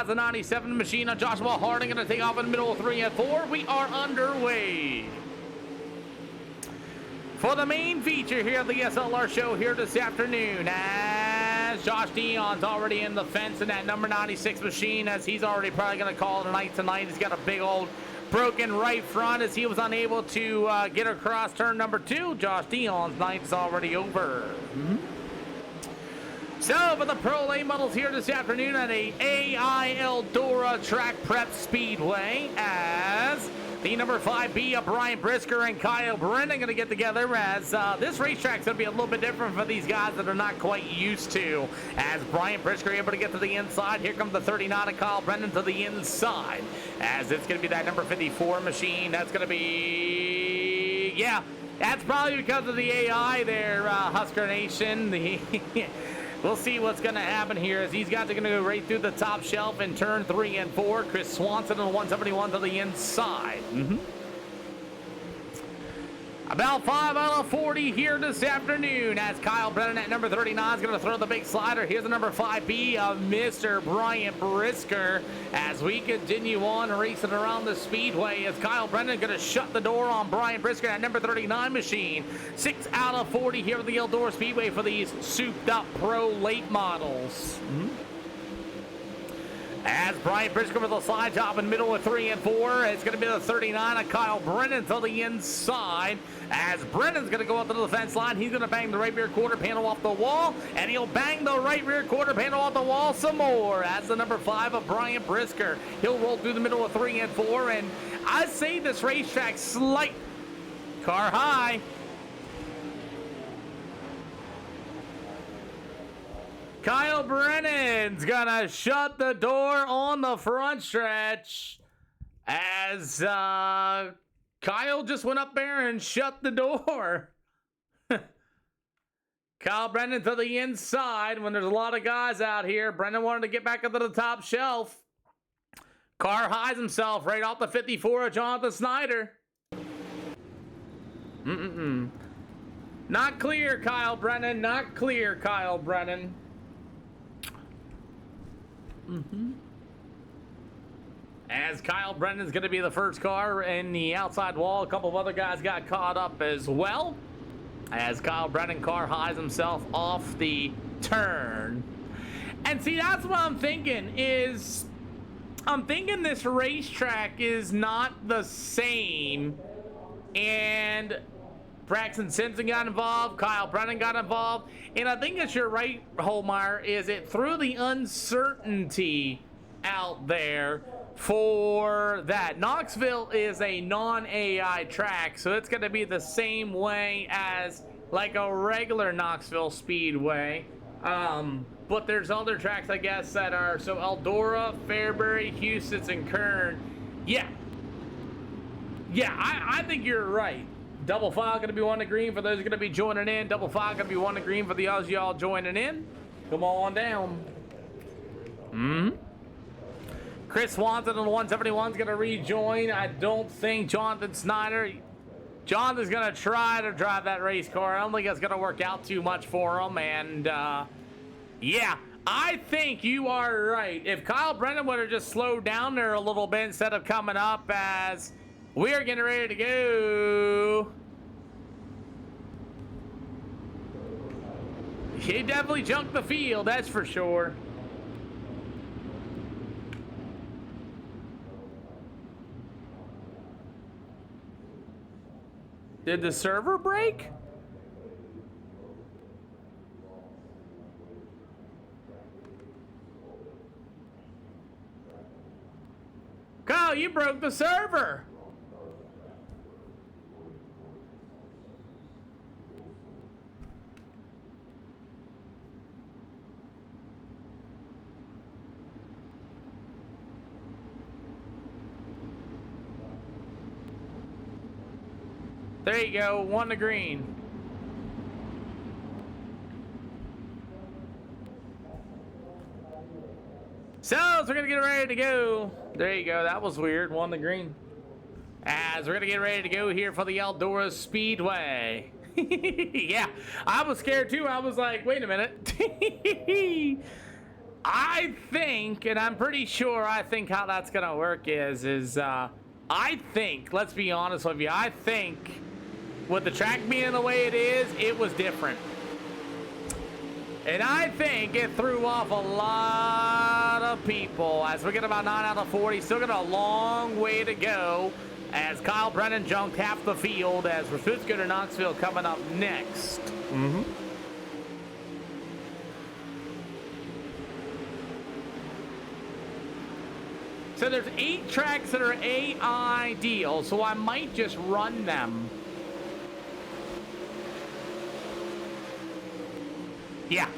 as the 97 machine on Joshua Harding going to take off in the middle of 3 and 4. We are underway for the main feature here at the SLR show here this afternoon, as Josh Dion's already in the fence in that number 96 machine, as he's already probably going to call it a night tonight. He's got a big old broken right front as he was unable to get across turn number 2. Josh Dion's night is already over. So for the Pro Late Models here this afternoon at a AI Eldora Track Prep Speedway, as the number 5B of Brian Brisker and Kyle Brennan going to get together, as this racetrack's going to be a little bit different for these guys that are not quite used to. As Brian Brisker able to get to the inside, here comes the 39 of Kyle Brennan to the inside, as it's going to be that number 54 machine. That's going to be, yeah, that's probably because of the AI there, Husker Nation. We'll see what's going to happen here, as he's got to go right through the top shelf in turn 3 and 4. Chris Swanson on 171 to the inside. About 5 out of 40 here this afternoon, as Kyle Brennan at number 39 is going to throw the big slider. Here's the number 5B of Mr. Brian Brisker, as we continue on racing around the speedway, as Kyle Brennan going to shut the door on Brian Brisker at number 39 machine. 6 out of 40 here at the Eldora Speedway for these souped up Pro Late Models. As Brian Brisker with a slide job in the middle of 3 and 4, it's going to be the 39 of Kyle Brennan to the inside, as Brennan's going to go up to the fence line. He's going to bang the right rear quarter panel off the wall, and he'll bang the right rear quarter panel off the wall some more, as the number 5 of Brian Brisker. He'll roll through the middle of 3 and 4, and I say this racetrack slight car high. Kyle Brennan's gonna shut the door on the front stretch, as Kyle just went up there and shut the door. Kyle Brennan to the inside when there's a lot of guys out here. Brennan wanted to get back up to the top shelf. Car highs himself right off the 54 of Jonathan Snyder. Not clear, Kyle Brennan. Not clear, Kyle Brennan. As Kyle Brennan's going to be the first car in the outside wall. A couple of other guys got caught up as well, as Kyle Brennan car highs himself off the turn. And see, that's what I'm thinking, is I'm thinking this racetrack is not the same, and Braxton Simpson got involved, Kyle Brennan got involved, and I think that you're right, Holmeyer, is it threw the uncertainty out there for that. Knoxville is a non-AI track, so it's going to be the same way as like a regular Knoxville Speedway. But there's other tracks, I guess, that are, so Eldora, Fairbury, Houston, and Kern. Yeah, I think you're right. Double file going to be one to green for those going to be joining in. Double file going to be one to green for the others y'all joining in. Come on down. Chris Swanson on the 171 is going to rejoin. I don't think Jonathan Snyder. Jonathan's going to try to drive that race car. I don't think it's going to work out too much for him. And yeah, I think you are right. If Kyle Brennan would have just slowed down there a little bit instead of coming up, as we're getting ready to go. He definitely junked the field, that's for sure. Did the server break? Kyle, you broke the server. There you go, one to green. So we're gonna get ready to go. There you go, that was weird, one to green. As we're gonna get ready to go here for the Eldora Speedway. Yeah, I was scared too. I was like, wait a minute. I think, and I'm pretty sure I think how that's gonna work is I think, let's be honest with you, I think with the track being the way it is, it was different. And I think it threw off a lot of people as we get about 9 out of 40. Still got a long way to go as Kyle Brennan jumped half the field as we're supposed to go to Knoxville coming up next. So there's 8 tracks that are AI deal, so I might just run them. Yeah.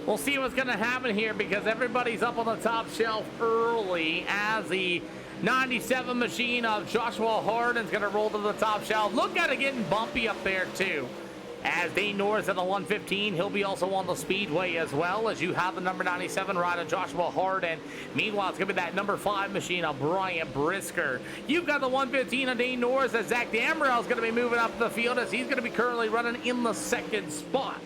We'll see what's going to happen here because everybody's up on the top shelf early as the 97 machine of Joshua Harden's going to roll to the top shelf. Look at it getting bumpy up there, too. As Dane Norris at the 115, he'll be also on the speedway as well as you have the number 97 rider Joshua Harden. Meanwhile, it's going to be that number 5 machine of Brian Brisker. You've got the 115 of Dane Norris as Zach Damrell is going to be moving up the field as he's going to be currently running in the 2nd spot.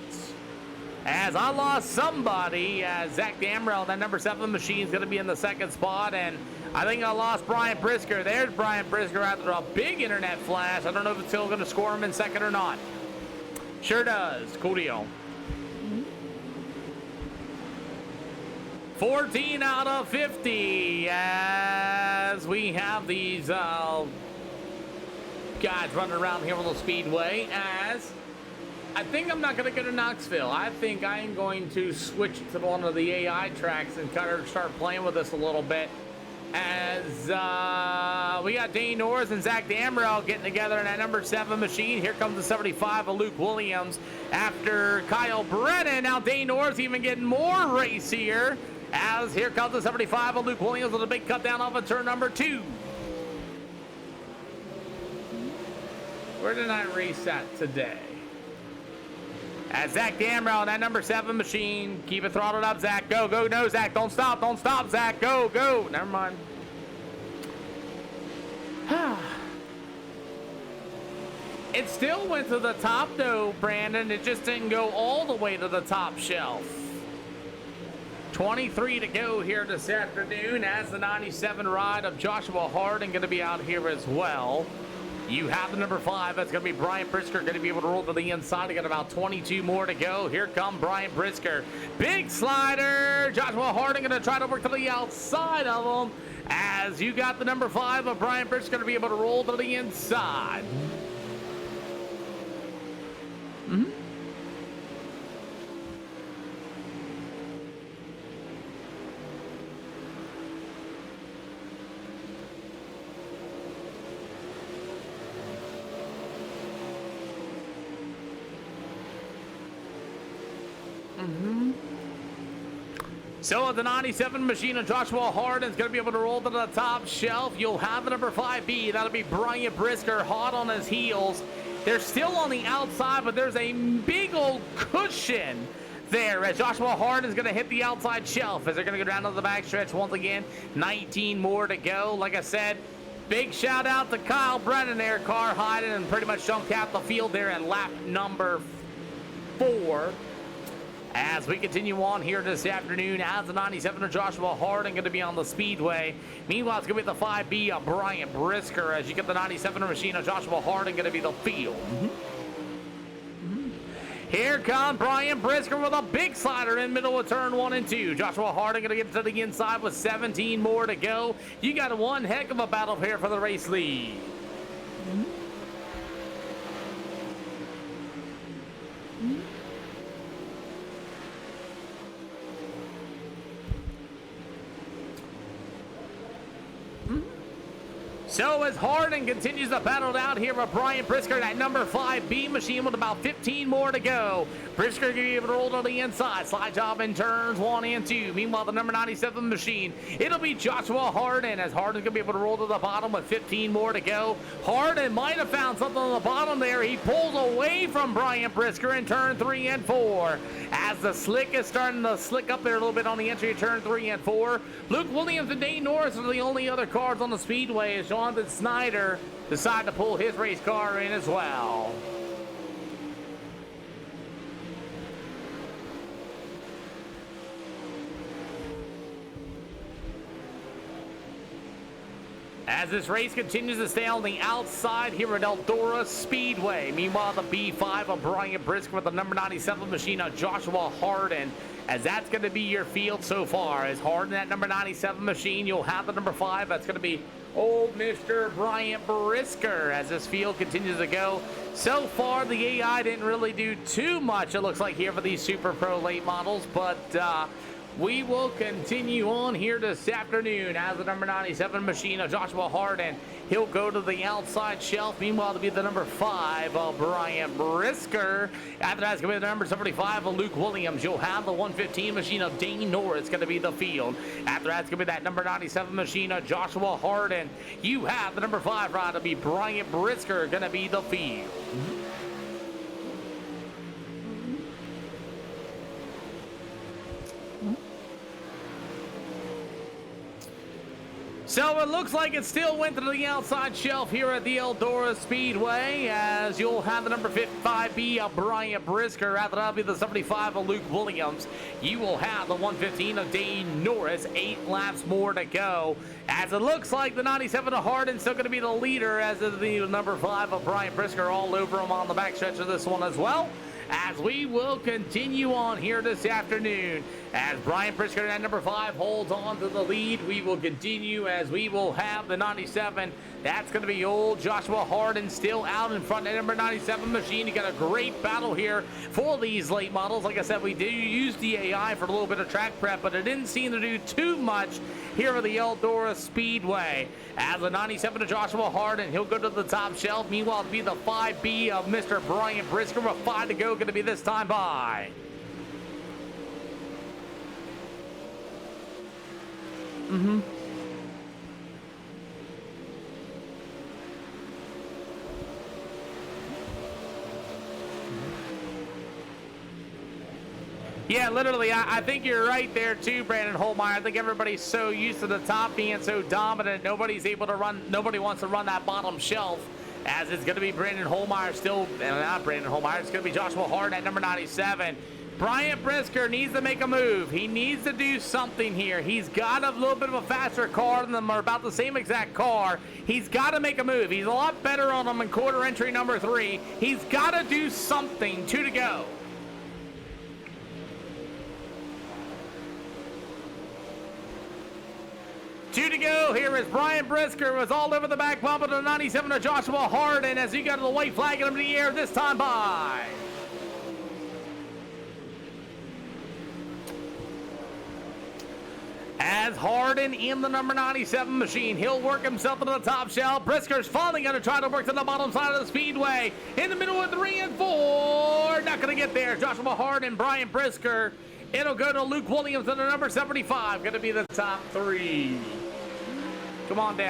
As I lost somebody, as Zach Damrell, that number 7 machine is going to be in the 2nd spot, and I think I lost Brian Brisker. There's Brian Brisker after a big internet flash. I don't know if it's still going to score him in 2nd or not. Sure does. Cool deal. 14 out of 50 as we have these guys running around here on the speedway. As I think I'm not going to go to Knoxville. I think I am going to switch to one of the AI tracks and kind of start playing with this a little bit. As we got Dane Norris and Zach Damrell getting together in that number 7 machine. Here comes the 75 of Luke Williams after Kyle Brennan. Now Dane Norris even getting more race here. As here comes the 75 of Luke Williams with a big cut down off of turn number 2. Where did I race at today? As Zach Damrell in that number 7 machine. Keep it throttled up, Zach. Go, go, no, Zach. Don't stop, Zach. Go, go. Never mind. It still went to the top, though, Brandon. It just didn't go all the way to the top shelf. 23 to go here this afternoon as the 97 ride of Joshua Harding going to be out here as well. You have the number 5. That's going to be Brian Brisker. Going to be able to roll to the inside. You got about 22 more to go. Here come Brian Brisker. Big slider. Joshua Harding going to try to work to the outside of him. As you got the number 5 of Brian Brisker to be able to roll to the inside. So the 97 machine of Joshua Harden is going to be able to roll to the top shelf. You'll have the number 5B. That'll be Brian Brisker, hot on his heels. They're still on the outside, but there's a big old cushion there as Joshua Harden is going to hit the outside shelf as they're going to go down to the backstretch once again. 19 more to go. Like I said, big shout out to Kyle Brennan there, car hiding and pretty much jumped out the field there at lap number 4. As we continue on here this afternoon, as the 97 of Joshua Harding going to be on the speedway. Meanwhile, it's going to be the 5B of Brian Brisker as you get the 97 machine of Joshua Harding going to be the field. Here comes Brian Brisker with a big slider in middle of turn 1 and 2. Joshua Harding going to get to the inside with 17 more to go. You got one heck of a battle here for the race lead. So as Harding continues to battle out here with Brian Brisker, that number 5B machine with about 15 more to go. Brisker going to be able to roll to the inside. Slide job in turns 1 and 2. Meanwhile, the number 97 machine, it'll be Joshua Harding as Harding's going to be able to roll to the bottom with 15 more to go. Harding might have found something on the bottom there. He pulls away from Brian Brisker in turn 3 and 4. As the slick is starting to slick up there a little bit on the entry of turn 3 and 4. Luke Williams and Dane Norris are the only other cars on the speedway as Jonathan Snyder decided to pull his race car in as well. as this race continues to stay on the outside here at Eldora Speedway. Meanwhile, the B5 of Brian Brisker with the number 97 machine of Joshua Harden, as that's going to be your field so far. As Harden at number 97 machine, you'll have the number 5. That's going to be old Mr. Brian Brisker as this field continues to go. So far, the AI didn't really do too much, it looks like, here for these Super Pro late models, but we will continue on here this afternoon as the number 97 machine of Joshua Harden. He'll go to the outside shelf. Meanwhile, to be the number 5 of Brian Brisker. After that's going to be the number 75 of Luke Williams. You'll have the 115 machine of Dane Norris going to be the field. After that's going to be that number 97 machine of Joshua Harden. You have the number 5 ride to be Brian Brisker going to be the field. So it looks like it still went to the outside shelf here at the Eldora Speedway, as you'll have the number 55B of Brian Brisker. After that'll be the 75 of Luke Williams. You will have the 115 of Dane Norris. 8 laps more to go. As it looks like the 97 of Harden still going to be the leader, as is the number 5 of Brian Brisker all over him on the backstretch of this one as well. As we will continue on here this afternoon, as Brian Brisker at number 5 holds on to the lead, we will continue as we will have the 97. That's going to be old Joshua Harden still out in front at number 97 machine. You got a great battle here for these late models. Like I said, we did use the AI for a little bit of track prep, but it didn't seem to do too much here at the Eldora Speedway. As the 97 of Joshua Harden, he'll go to the top shelf. Meanwhile, to be the 5B of Mr. Brian Brisker with 5 to go, going to be this time by. Yeah, literally, I think you're right there too, Brandon Holmeyer. I think everybody's so used to the top being so dominant, nobody wants to run that bottom shelf, as it's going to be Brandon Holmeyer still, not Brandon Holmeyer, it's going to be Joshua Harden at number 97. Brian Brisker needs to make a move. He needs to do something here. He's got a little bit of a faster car than them, or about the same exact car. He's got to make a move. He's a lot better on them in quarter entry number 3. He's got to do something. 2 to go. Two to go. Here is Brian Brisker. Was all over the back bump of the 97 of Joshua Harden as he got the white flag in the air this time by. As Harden in the number 97 machine, he'll work himself to the top shelf. Brisker's finally going to try to work to the bottom side of the speedway. In the middle of 3 and 4. Not going to get there. Joshua Harden, Brian Brisker. It'll go to Luke Williams in the number 75. Going to be the top 3. Come on down.